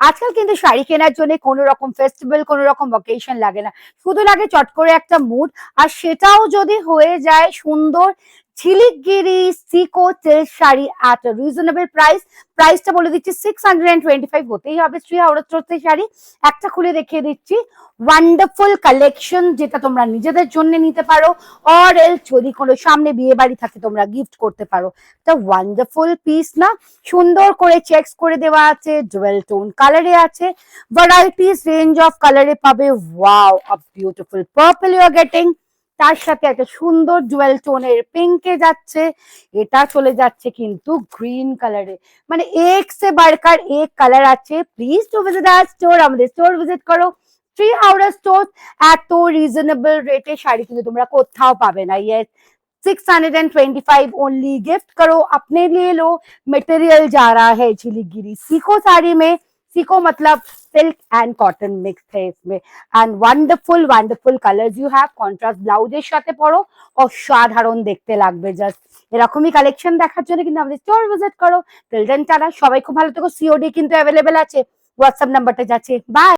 আজকাল কিন্তু শাড়ি কেনার জন্য কোনো রকম ফেস্টিভ্যাল, কোনো রকম অকেশন লাগে না, শুধু লাগে চট করে একটা মুড। আর সেটাও যদি হয়ে যায় সুন্দর ঝিলিকগিরি সিকো সিল্ক শাড়ি এট রিজনেবল প্রাইস। প্রাইসটা বলে দিচ্ছি 625 হতেই হবে শ্রী হাওড়া স্টোরসের শাড়ি। একটা খুলে দেখিয়ে দিচ্ছি, ওয়ান্ডারফুল কালেকশন, যেটা তোমরা নিজেদের জন্য নিতে পারো, অর এল যদি কোনো সামনে বিয়ে বাড়ি থাকে তোমরা গিফট করতে পারো। তা ওয়ান্ডারফুল পিস না, সুন্দর করে চেকস করে দেওয়া আছে, ডুয়েল টোন কালারে আছে, ভ্যারাইটিস রেঞ্জ অফ কালারে পাবে। Wow, a beautiful purple you are getting, তার সাথে একটা সুন্দর ডুয়েল টোনের পিঙ্কে যাচ্ছে, এটা চলে যাচ্ছে কিন্তু গ্রিন কালারে। মানে এক সে বাড়কার এক কালার আছে। Please to visit our store, আমাদের স্টোর ভিজিট করো। শ্রী হাওড়া স্টোর, এত রিজনেবল রেটে শাড়ি কিন্তু তোমরা কোথাও পাবে না। Yes, 625 only. गिफ्ट करो, अपने लिए लो। मटेरियल जा रहा है झिलिगिरी सीको साड़ी में। सीको मतलब सिल्क एंड कॉटन मिक्स है इसमें। And wonderful wonderful colours you have. Contrast ব্লাউজের সাথে পরো, অসাধারণ দেখতে লাগবে। জাস্ট এরকমই কালেকশন দেখার জন্য কিন্তু আমাদের স্টোর ভিজিট করো। টিল দেন টাটা, সবাই খুব ভালো থেকো। সিওডি কিন্তু অ্যাভেলেবেল আছে, হোয়াটসঅ্যাপ নাম্বারটা যাচ্ছে। বাই।